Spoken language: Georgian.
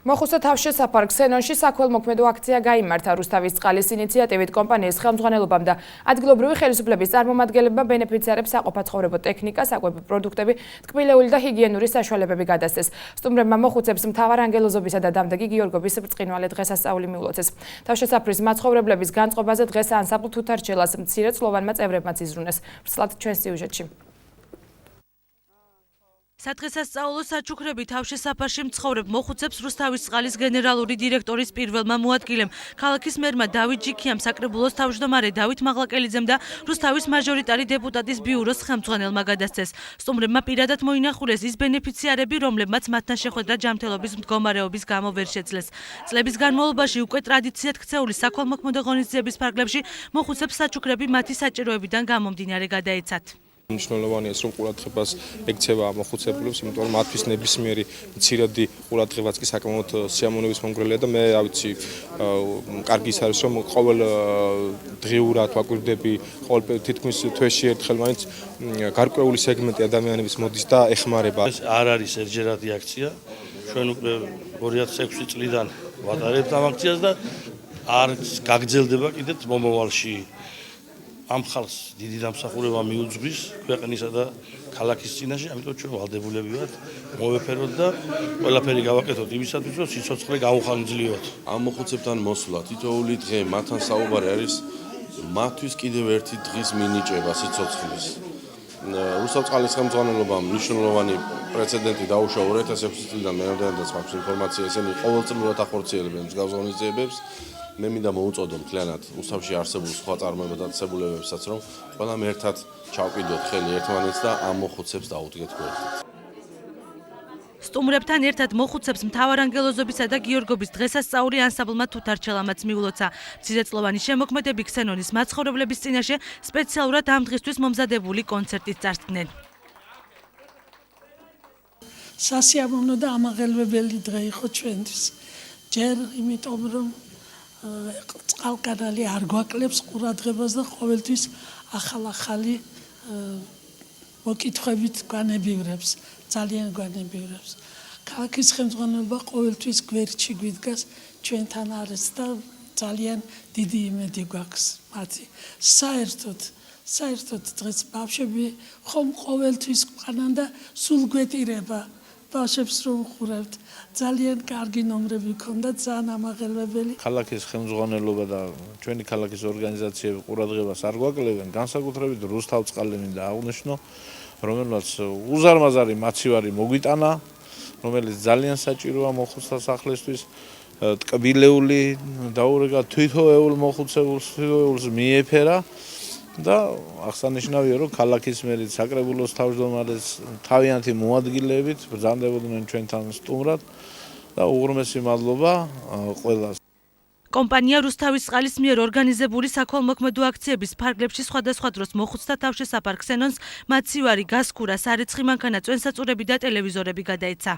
მოხუცთა თავშესაფარ ქსენონში საქველმოქმედო აქცია გაიმართა რუსთავის წყალის ინიციატივით კომპანიის ხელმძღვანელობამ და ადგილობრივი ხელისუფლების წარმომადგენლებმა ბენეფიციარებს საყოფაცხოვრებო ტექნიკა, საკვები პროდუქტები, ტკბილეული და ჰიგიენური საშუალებები გადასცეს. სტუმრებმა მოხუცებს მთავარანგელოზობისა და დამდეგი გიორგობის ბრწყინვალე დღესასწაული მიულოცეს. თავშესაფრის მაცხოვრებლების განწყობაზე დღეს ანსამბლ თუთარჩელას მცირეწლოვანმა წევრებმაც იზრუნეს. ვრცლად ჩვენს სიუჟეტში. სადღესასწაულო საჩუქრები თავშესაფარში მცხოვრებ მოხუცებს რუსთავის წყალის გენერალური დირექტორის პირველმა მოადგილემ, ქალაქის მერმა დავით ჯიქიამ, საკრებულოს თავმჯდომარე დავით მაღლაკელიძემ და რუსთავის მაჟორიტარი დეპუტატის ბიუროს ხელმძღვანელმა გადასცეს. სტუმრებმა პირადად მოინახულეს ის ბენეფიციარები, რომლებმაც მათთან შეხვედრა ჯანმრთელობის მდგომარეობის გამო ვერ შეძლეს. წლების განმავლობაში უკვე ტრადიციად ქცეული საქველმოქმედო ღონისძიების ფარგლებში მოხუცებს საჩუქრები მათი საჭიროებიდან გამომდინარე გადაეცათ. მნიშვნელოვანია რომ ყურადღებას ექცევა მოხუცებულებს, იმიტომ რომ მათთვის ნებისმიერი მცირედი ყურადღებაც კი საკმაოდ სიამოვნების მომგვრელია და მე რა ვიცი, კარგი ის არის რომ ყოველ დღეურად ვაკვირდები, ყოველ თითქმის თვეში ერთხელ მაინც გარკვეული სეგმენტი ადამიანების მოდის და ეხმარება. ეს არ არის ერთჯერადი აქცია. ჩვენ უკვე 2006 წლიდან ვატარებთ ამ აქციას და არ გაგრძელდება კიდეც მომავალში. ამ ხალხს დიდი დამსახურება მიუძღვის ქვეყნისა და ქალაქის წინაშე, ამიტომ ჩვენ ვალდებულები ვართ მოვეფეროთ და ყველაფერი გავაკეთოთ იმისათვის, რომ სიცოცხლე გაუხანგრძლივოთ. ამ მოხუცებთან მოსვლა თითოეული დღე მათთან საუბარი არის მათთვის კიდევ ერთი დღის მინიჭება სიცოცხლის. რუსთავის წყალის ხელმძღვანელობამ მნიშვნელოვანი პრეცედენტი დაუშვა 2006 წლიდან მერამდენადაც მაქვს ინფორმაცია, ესენი ყოველწლიურად ახორციელებენ მსგავს ღონისძიებებს. მე მინდა მოუწოდო მთლიანად რუსთავში არსებულ სხვა წარმომადგენლებსაც, რომ ყველამ ერთად ჩავყიდოთ ხელი ერთმანეთს და ამ მოხუცებს დაუდგეთ გვერდით. სტუმრებთან ერთად მოხუცებს მთავარანგელოზობისა და გიორგობის დღესასწაული ანსამბლმა თუთარჩელამაც მიულოცა. მცირეწლოვანი შემოქმედები ქსენონის მაცხოვრებლების წინაშე სპეციალურად ამ დღისთვის მომზადებული კონცერტით წარსდგნენ. სასიამოვნო და ამაღელვებელი დღე იყო ჩვენთვის. ჯერ იმიტომ რომ წყალკანალი არ გვაკლებს ყურადღებას და ყოველთვის ახალ-ახალი მოკითხვებით გვანებივრებს, ძალიან გვანებივრებს. ქალაქის ხელმძღვანელობა ყოველთვის გვერდში გვიდგას ჩვენთან არის და ძალიან დიდი იმედი გვაქვს მათი. საერთოდ დღეს ბავშვები ხომ ყოველთვის ყანან და სულ გვეტირება ბავშვებს რომ ხურებთ. ძალიან კარგი ნომრები ჰქონდათ, ძალიან ამაღელვებელი. ქალაქის ხელმძღვანელობა და ჩვენი ქალაქის ორგანიზაციები ყურადღებას არ გვაკლებენ, განსაკუთრებით რუსთავის წყალი მინდა აღვნიშნო, რომელსაც უზარმაზარი მაცივარი მოგვიტანა, რომელიც ძალიან საჭიროა მოხუცთა სახლისთვის, ტკბილეული დაურეკა თვითოეულ მოხუცებულს, თვითოეულს მიეფერა და აღსანიშნავია, რომ ქალაქის მერიც, საკრებულოს თავმჯდომარეს თავიანთი მოადგილეებით ბრძანდებოდნენ ჩვენთან სტუმრად და უღრმესი მადლობა ყველას. კომპანია რუსთავის წყალის მიერ ორგანიზებული საქველმოქმედო აქციების ფარგლებში სხვადასხვა დროს მოხუცთა თავშესაფარ ქსენონს მაცივარი, გასქურა, სარეცხი მანქანა, წვენსაწურები და ტელევიზორები გადაეცა.